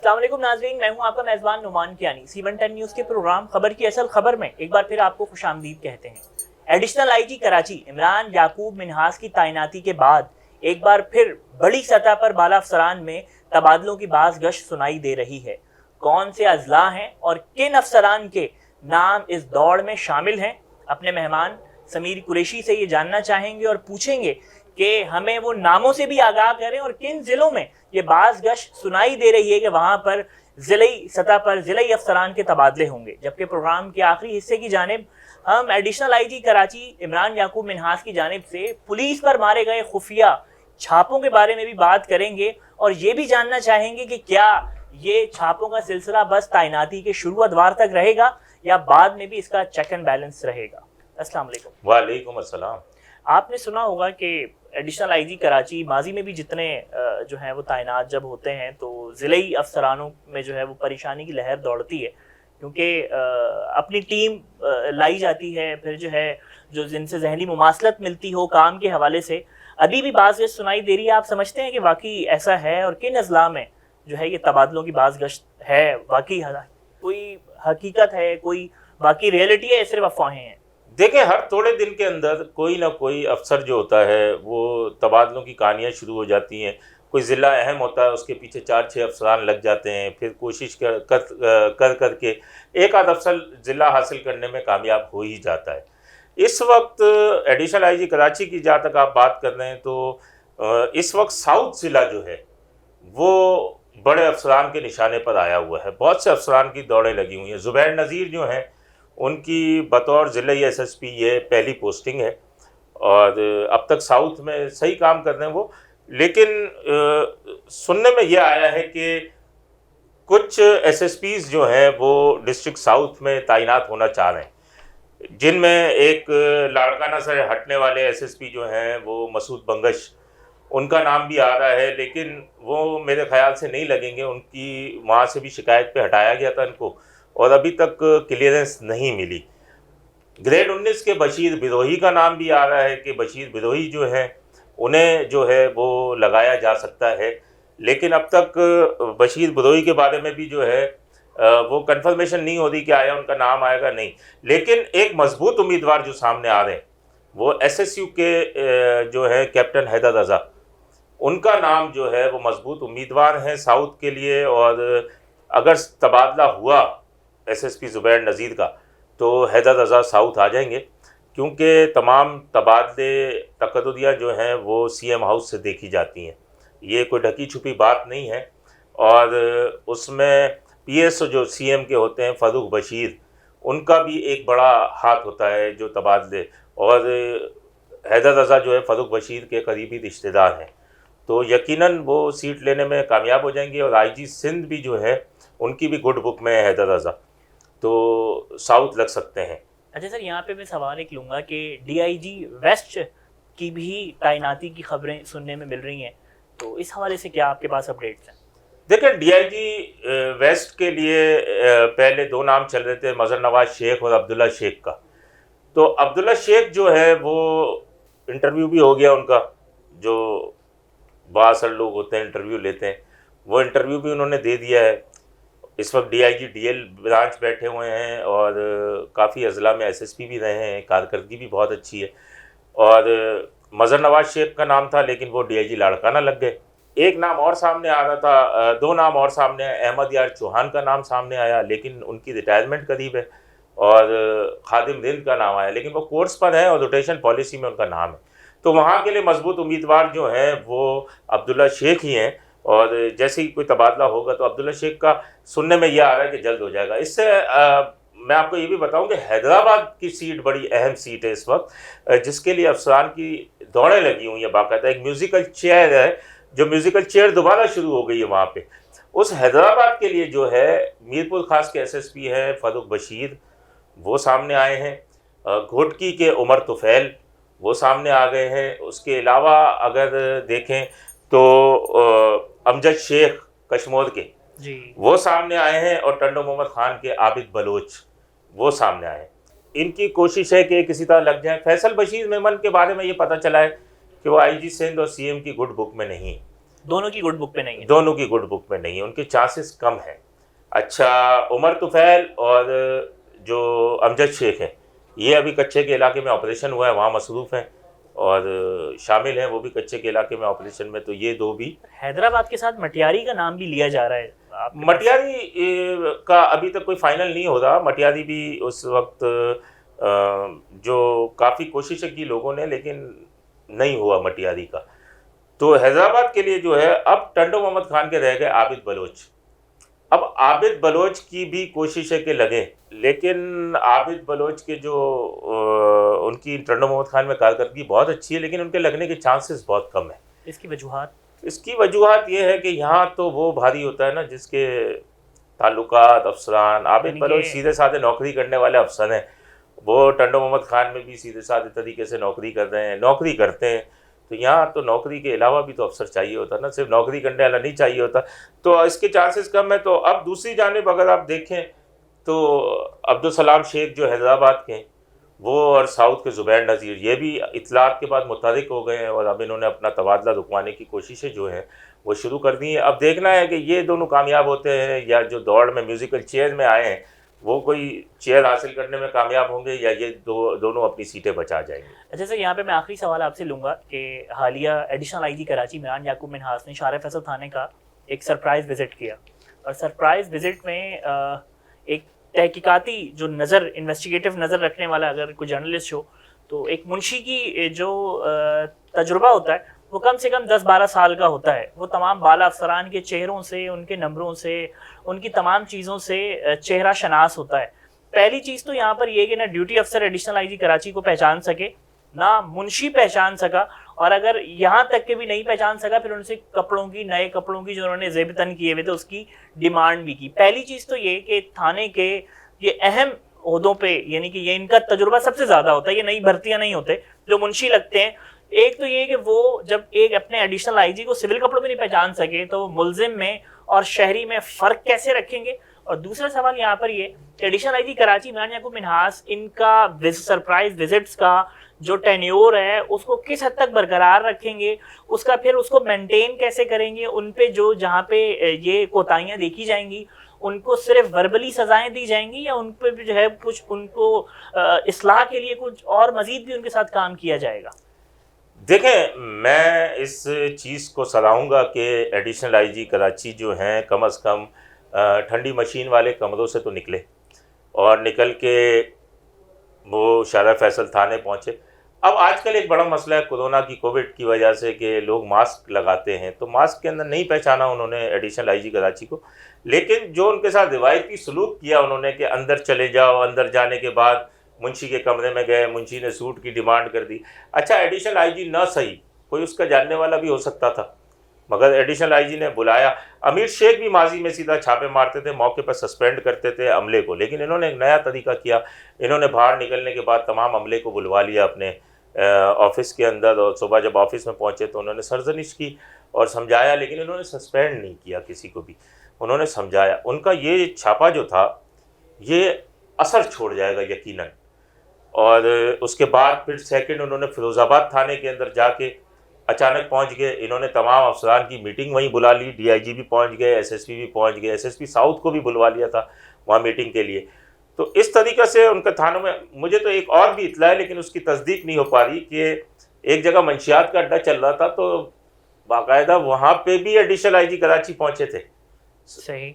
अस्सलाम वालेकुम नाज़रीन, मैं हूं आपका मेज़बान नुमान कियानी। C110 न्यूज़ के प्रोग्राम खबर की असल खबर में एक बार फिर आपको खुशामदीद कहते हैं। एडिशनल आईजी कराची इमरान याकूब मिन्हास की तैनाती के बाद एक बार फिर बड़ी सतह पर बाला अफसरान में तबादलों की बाज़ गश्त सुनाई दे रही है। कौन से अजला हैं और किन अफसरान के नाम इस दौड़ में शामिल हैं, अपने मेहमान समीर कुरैशी से ये जानना चाहेंगे और पूछेंगे कि हमें वो नामों से भी आगाह करें और किन जिलों में ये बाज़ गश्त सुनाई दे रही है कि वहाँ पर ज़िली सतह पर ज़िली अफसरान के तबादले होंगे। जबकि प्रोग्राम के आखिरी हिस्से की जानिब हम एडिशनल आईजी कराची इमरान याकूब मिन्हास की जानिब से पुलिस पर मारे गए खुफिया छापों के बारे में भी बात करेंगे और ये भी जानना चाहेंगे कि क्या ये छापों का सिलसिला बस तैनाती के शुरू अदवार तक रहेगा या बाद में भी इसका चेक एंड बैलेंस रहेगा। अस्सलाम वालेकुम। वालेकुम अस्सलाम। आपने सुना होगा कि एडिशनल आईजी कराची माजी में भी जितने जो है वो तैनात जब होते हैं तो ज़िली अफसरानों में जो है वो परेशानी की लहर दौड़ती है, क्योंकि अपनी टीम लाई जाती है, फिर जो है जो जिनसे जहनी मुमासलत मिलती हो काम के हवाले से अभी भी बाज़ गश्त सुनाई दे रही है। आप समझते हैं कि वाकई ऐसा है और किन अजला में जो है ये तबादलों की बाज़ गश्त है, वाकई कोई हकीकत है, कोई वाकई रियलिटी है, सिर्फ अफवाहें हैं? देखें, हर थोड़े दिन के अंदर कोई ना कोई अफसर जो होता है वो तबादलों की कहानियाँ शुरू हो जाती हैं। कोई ज़िला अहम होता है, उसके पीछे 4-6 अफसरान लग जाते हैं, फिर कोशिश कर करके एक आध अफसर ज़िला हासिल करने में कामयाब हो ही जाता है। इस वक्त एडिशनल आईजी कराची की जहाँ तक आप बात कर रहे हैं तो इस वक्त साउथ ज़िला जो है वो बड़े अफसरान के निशाने पर आया हुआ है। बहुत से अफसरान की दौड़ें लगी हुई हैं। ज़ुबैर नज़ीर जो हैं उनकी बतौर ज़िले SSP ये पहली पोस्टिंग है और अब तक साउथ में सही काम कर रहे हैं वो। लेकिन सुनने में ये आया है कि कुछ SSPs जो हैं वो डिस्ट्रिक्ट साउथ में तैनात होना चाह रहे हैं, जिनमें एक लाड़काना से हटने वाले SSP जो हैं वो मसूद बंगश, उनका नाम भी आ रहा है, लेकिन वो मेरे ख्याल से नहीं लगेंगे। उनकी वहाँ से भी शिकायत पे हटाया गया था इनको और अभी तक क्लियरेंस नहीं मिली। ग्रेड 19 के बशीर बिरोही का नाम भी आ रहा है कि बशीर बिरोही जो है उन्हें जो है वो लगाया जा सकता है, लेकिन अब तक बशीर बिरोही के बारे में भी जो है वो कंफर्मेशन नहीं हो रही कि आया उनका नाम आएगा नहीं। लेकिन एक मजबूत उम्मीदवार जो सामने आ रहे हैं वो SSU के जो है कैप्टन हैदर रज़ा, उनका नाम जो है वो मजबूत उम्मीदवार हैं साउथ के लिए। और अगर तबादला हुआ SSP ज़ुबैर नज़ीर का तो हैदर रज़ा साउथ आ जाएंगे, क्योंकि तमाम तबादले तकदुरियाँ जो हैं वो CM हाउस से देखी जाती हैं। ये कोई ढकी छुपी बात नहीं है। और उसमें PS जो CM के होते हैं फ़ारूक बशीर, उनका भी एक बड़ा हाथ होता है जो तबादले। और हैदर रज़ा जो है फ़ारूक बशीर के करीबी रिश्तेदार हैं, तो यकीनन वो सीट लेने में कामयाब हो जाएंगे। और IG सिंध भी जो है उनकी भी गुड बुक में है हैदर रज़ा, तो साउथ लग सकते हैं। अच्छा सर, यहाँ पे मैं सवाल एक लूँगा कि DIG वेस्ट की भी तैनाती की खबरें सुनने में मिल रही हैं, तो इस हवाले से क्या आपके पास अपडेट्स हैं? देखिए, DIG वेस्ट के लिए पहले 2 नाम चल रहे थे, मज़हर नवाज शेख और अब्दुल्ला शेख का। तो अब्दुल्ला शेख जो है वो इंटरव्यू भी हो गया उनका, जो बासर लोग होते हैं इंटरव्यू लेते हैं, वो इंटरव्यू भी उन्होंने दे दिया है। इस वक्त DIG DL ब्रांच बैठे हुए हैं और काफ़ी अजला में SSP भी रहे हैं, कारकर्दगी भी बहुत अच्छी है। और मज़हर नवाज शेख का नाम था, लेकिन वो DIG लाड़काना लग गए। एक नाम और सामने आ रहा था, 2 नाम और सामने आए। अहमद यार चौहान का नाम सामने आया, लेकिन उनकी रिटायरमेंट करीब है। और खादिम रिंद का नाम आया, लेकिन वो कोर्स पर है और रोटेशन पॉलिसी में उनका नाम है। तो वहाँ के लिए मजबूत उम्मीदवार जो हैं वो अब्दुल्ला शेख ही हैं। और जैसे ही कोई तबादला होगा तो अब्दुल्ला शेख का सुनने में यह आ रहा है कि जल्द हो जाएगा। इससे मैं आपको ये भी बताऊं कि हैदराबाद की सीट बड़ी अहम सीट है इस वक्त, जिसके लिए अफसरान की दौड़ें लगी हुई हैं। बाकायदा एक म्यूज़िकल चेयर है, जो म्यूज़िकल चेयर दोबारा शुरू हो गई है वहाँ पे। उस हैदराबाद के लिए जो है मीरपुर ख़ास के SSP हैं फ़ारूक बशीर, वो सामने आए हैं। घोटकी के उमर तुफ़ैल वो सामने आ गए हैं। उसके अलावा अगर देखें तो अमजद शेख कश्मोर के जी वो सामने आए हैं। और टंडो मोहम्मद ख़ान के आबिद बलोच वो सामने आए हैं। इनकी कोशिश है कि किसी तरह लग जाए। फैसल बशीर मेमन के बारे में ये पता चला है कि वो IG सिंध और CM की गुड बुक में नहीं, दोनों की गुड बुक पे नहीं है। दोनों की गुड बुक में नहीं है, उनके चांसेस कम है। अच्छा, उमर तुफैल और जो अमजद शेख हैं, ये अभी कच्चे के इलाके में ऑपरेशन हुआ है, वहाँ मसरूफ़ हैं और शामिल हैं वो भी कच्चे के इलाके में ऑपरेशन में। तो ये दो भी। हैदराबाद के साथ मटियारी का नाम भी लिया जा रहा है मटियारी का अभी तक कोई फाइनल नहीं हो रहा। मटियारी भी उस वक्त जो काफ़ी कोशिशें की लोगों ने, लेकिन नहीं हुआ मटियारी का। तो हैदराबाद के लिए जो है, अब टंडो मोहम्मद खान के रह गए आबिद बलोच। अब आबिद बलोच की भी कोशिश है कि लगे, लेकिन आबिद बलोच के जो उनकी टंडो मोहम्मद खान में कारकर्दगी बहुत अच्छी है, लेकिन उनके लगने के चांसेस बहुत कम है। इसकी वजूहात? इसकी वजूहात ये है कि यहाँ तो वो भारी होता है ना जिसके ताल्लुकात, अफसरान। आबिद बलोच सीधे साधे नौकरी करने वाले अफसर हैं। वो टंडो मोहम्मद खान में भी सीधे साधे तरीके से नौकरी कर रहे हैं, नौकरी करते हैं। तो यहाँ तो नौकरी के अलावा भी तो अफसर चाहिए होता ना, सिर्फ नौकरी करने वाला नहीं चाहिए होता। तो इसके चांसेस कम है। तो अब दूसरी जानिब अगर आप देखें तो अब्दुल सलाम शेख जो हैदराबाद के, वो और साउथ के ज़ुबैर नज़ीर, ये भी इतलात के बाद मुतहरिक हो गए हैं और अब इन्होंने अपना तबादला रुकवाने की कोशिशें जो हैं वो शुरू कर दी हैं। अब देखना है कि ये दोनों कामयाब होते हैं या जो दौड़ में म्यूज़िकल चेयर में आए हैं वो कोई चेयर हासिल करने में कामयाब होंगे या ये दोनों अपनी सीटें बचा जाएंगे। अच्छा सर, यहाँ पे मैं आखिरी सवाल आपसे लूँगा कि हालिया एडिशनल आईजी कराची इमरान याकूब मिन्हास ने शार फैसल थाने का एक सरप्राइज़ विज़िट किया, और सरप्राइज़ विज़िट में एक तहकीकाती जो नज़र, इन्वेस्टिगेटिव नज़र रखने वाला अगर कोई जर्नलिस्ट हो, तो एक मुंशी की जो तजुर्बा होता है वो कम से कम 10-12 साल का होता है। वो तमाम बाला अफसरान के चेहरों से, उनके नंबरों से, उनकी तमाम चीज़ों से चेहरा शनास होता है। पहली चीज़ तो यहाँ पर ये कि ना ड्यूटी अफसर एडिशनल आईजी कराची को पहचान सके, ना मुंशी पहचान सका, और अगर यहाँ तक के भी नहीं पहचान सका फिर उनसे कपड़ों की, नए कपड़ों की जो उन्होंने ज़ेबतन किए हुए थे उसकी डिमांड भी की। पहली चीज़ तो ये कि थाने के ये अहम ओहदों पे, यानी कि ये इनका तजुर्बा सबसे ज़्यादा होता है, ये नई भर्तियाँ नहीं होते जो मुंशी लगते हैं। एक तो ये कि वो जब एक अपने एडिशनल आईजी को सिविल कपड़ों में नहीं पहचान सके तो मुल्जिम में और शहरी में फ़र्क कैसे रखेंगे। और दूसरा सवाल यहाँ पर ये कि एडिशनल आईजी कराची इमरान याकूब मिन्हास, इनका सरप्राइज विजिट्स का जो टेन्योर है उसको किस हद तक बरकरार रखेंगे, उसका फिर उसको मेंटेन कैसे करेंगे, उन पे जो जहाँ पे ये कोताहियाँ देखी जाएंगी उनको सिर्फ वर्बली सजाएं दी जाएंगी या उन पे भी जो है कुछ उनको इस्लाह के लिए कुछ और मजीद भी उनके साथ काम किया जाएगा। देखें, मैं इस चीज़ को सराहूँगा कि एडिशनल आईजी कराची जो हैं कम अज़ कम ठंडी मशीन वाले कमरों से तो निकले और निकल के वो शारा फैसल थाने पहुँचे। अब आजकल एक बड़ा मसला है कोरोना की, कोविड की वजह से कि लोग मास्क लगाते हैं, तो मास्क के अंदर नहीं पहचाना उन्होंने एडिशनल आईजी कराची को। लेकिन जो उनके साथ रिवायती सलूक किया उन्होंने कि अंदर चले जाओ, अंदर जाने के बाद मुंशी के कमरे में गए, मुंशी ने सूट की डिमांड कर दी। अच्छा, एडिशनल आईजी ना सही, कोई उसका जानने वाला भी हो सकता था, मगर एडिशनल आईजी ने बुलाया। अमीर शेख भी माजी में सीधा छापे मारते थे, मौके पर सस्पेंड करते थे अमले को, लेकिन इन्होंने एक नया तरीका किया। इन्होंने बाहर निकलने के बाद तमाम अमले को बुलवा लिया अपने ऑफिस के अंदर, और सुबह जब ऑफिस में पहुंचे तो उन्होंने सरजनिश की और समझाया, लेकिन इन्होंने सस्पेंड नहीं किया किसी को भी, उन्होंने समझाया। उनका ये छापा जो था ये असर छोड़ जाएगा यकीनन। और उसके बाद फिर सेकंड उन्होंने फिरोज़ाबाद थाने के अंदर जाके अचानक पहुंच गए। इन्होंने तमाम अफसरान की मीटिंग वहीं बुला ली, डीआईजी भी पहुंच गए, एसएसपी भी पहुंच गए, एसएसपी साउथ को भी बुलवा लिया था वहाँ मीटिंग के लिए। तो इस तरीक़े से उनके थानों में, मुझे तो एक और भी इतला है लेकिन उसकी तस्दीक नहीं हो पा रही कि एक जगह मंशियात का अड्डा चल रहा था तो बाकायदा वहाँ पे भी एडिशनल आईजी कराची पहुँचे थे। सही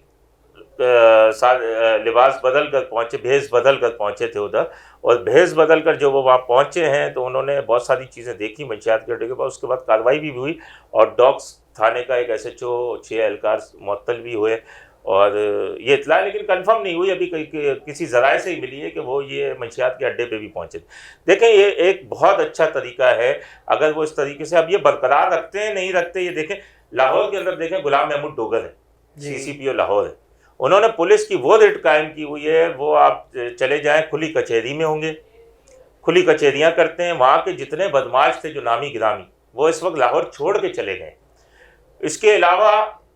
लिबास बदल कर पहुँचे, भेस बदल कर पहुँचे थे उधर, और भेस बदल कर जो वो वहाँ पहुँचे हैं तो उन्होंने बहुत सारी चीज़ें देखी मंशियात के अड्डे के बाद। उसके बाद कार्रवाई भी हुई और डॉग्स थाने का एक SHO, 6 एहलकार मुअत्तल भी हुए। और ये इतला लेकिन कंफर्म नहीं हुई, अभी किसी ज़राए से ही मिली है कि वो ये मंशियात के अड्डे पे भी पहुँचे थे। देखें, ये एक बहुत अच्छा तरीका है अगर वो इस तरीके से अब ये बरकरार रखते हैं नहीं रखते। ये देखें, लाहौर के अंदर देखें गुलाम महमूद डोगर है, CCPO लाहौर है, उन्होंने पुलिस की वो रिट कायम की हुई है। वो आप चले जाएं, खुली कचहरी में होंगे, खुली कचहरियाँ करते हैं। वहाँ के जितने बदमाश थे जो नामी गिरामी, वो इस वक्त लाहौर छोड़ के चले गए। इसके अलावा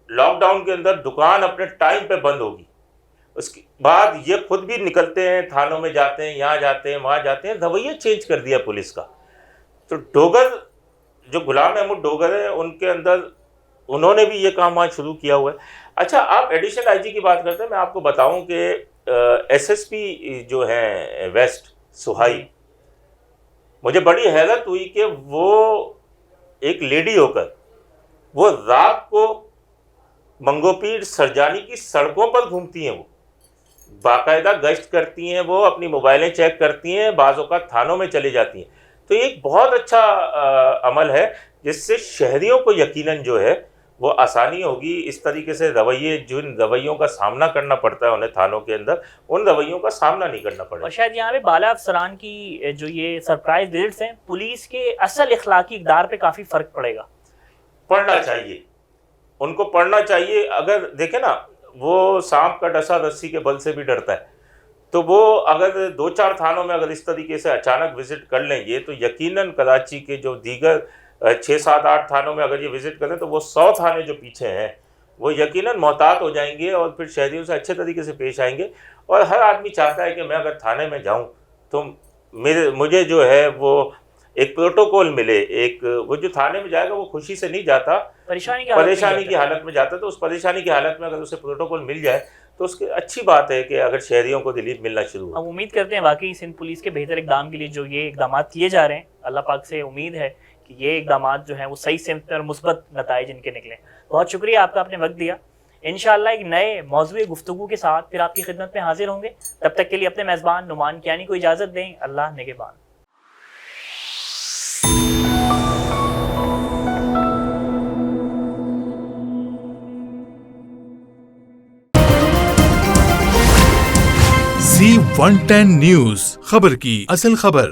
लॉकडाउन के अंदर दुकान अपने टाइम पे बंद होगी, उसके बाद ये खुद भी निकलते हैं, थानों में जाते हैं, यहाँ जाते हैं, वहाँ जाते हैं। रवैया चेंज कर दिया पुलिस का। तो डोगर, जो गुलाम महमूद डोगर है, उनके अंदर उन्होंने भी ये काम वहाँ शुरू किया हुआ है। अच्छा, आप एडिशनल आईजी की बात करते हैं, मैं आपको बताऊं कि एसएसपी जो है वेस्ट सुहाई, मुझे बड़ी हैरत हुई कि वो एक लेडी होकर वो रात को मंगोपीर सरजानी की सड़कों पर घूमती हैं, वो बाकायदा गश्त करती हैं, वो अपनी मोबाइलें चेक करती हैं, बाज़ों का थानों में चली जाती हैं। तो ये एक बहुत अच्छा अमल है जिससे शहरियों को यकीनन जो है वो आसानी होगी। इस तरीके से रवैये, जिन रवैयों का सामना करना पड़ता है उन्हें थानों के अंदर, उन रवैयों का सामना नहीं करना पड़ेगा। और शायद यहाँ पे बाला अफसरान की जो ये सरप्राइज विजिट्स हैं, पुलिस के असल इखलाकी इक़दार पे काफ़ी फ़र्क पड़ेगा। पढ़ना चाहिए, उनको पढ़ना चाहिए। अगर देखें ना, वो सांप का डसा रस्सी के बल से भी डरता है, तो वो अगर 2-4 थानों में अगर इस तरीके से अचानक विजिट कर लेंगे तो यकीनन कराची के जो दीगर 6-7-8 थानों में अगर ये विजिट करें तो वो 100 थाने जो पीछे हैं वो यकीनन मोहतात हो जाएंगे और फिर शहरियों से अच्छे तरीके से पेश आएंगे। और हर आदमी चाहता है कि मैं अगर थाने में जाऊं तो मुझे जो है वो एक प्रोटोकॉल मिले, एक वो जो थाने में जाएगा वो खुशी से नहीं जाता, परेशानी की हालत में जाता है। तो उस परेशानी की हालत में अगर उसे प्रोटोकॉल मिल जाए तो उसकी अच्छी बात है कि अगर शहरियों को रिलीफ मिलना शुरू हो। हम उम्मीद करते हैं वाकई सिंध पुलिस के बेहतर इक़दाम के लिए जो ये इक़दाम किए जा रहे हैं, अल्लाह पाक से उम्मीद है कि ये इक़दाम जो हैं वो सही सिमत और मुस्बत नताइज इनके निकलें। बहुत शुक्रिया, आपका आपने वक्त दिया। इंशाअल्लाह एक नए मौज़ूए गुफ्तगू के साथ फिर आपकी खिदमत में हाजिर होंगे। तब तक के लिए अपने मेज़बान नुमान कियानी को इजाज़त दें। अल्लाह निगहबान। C110 न्यूज़, खबर की असल खबर।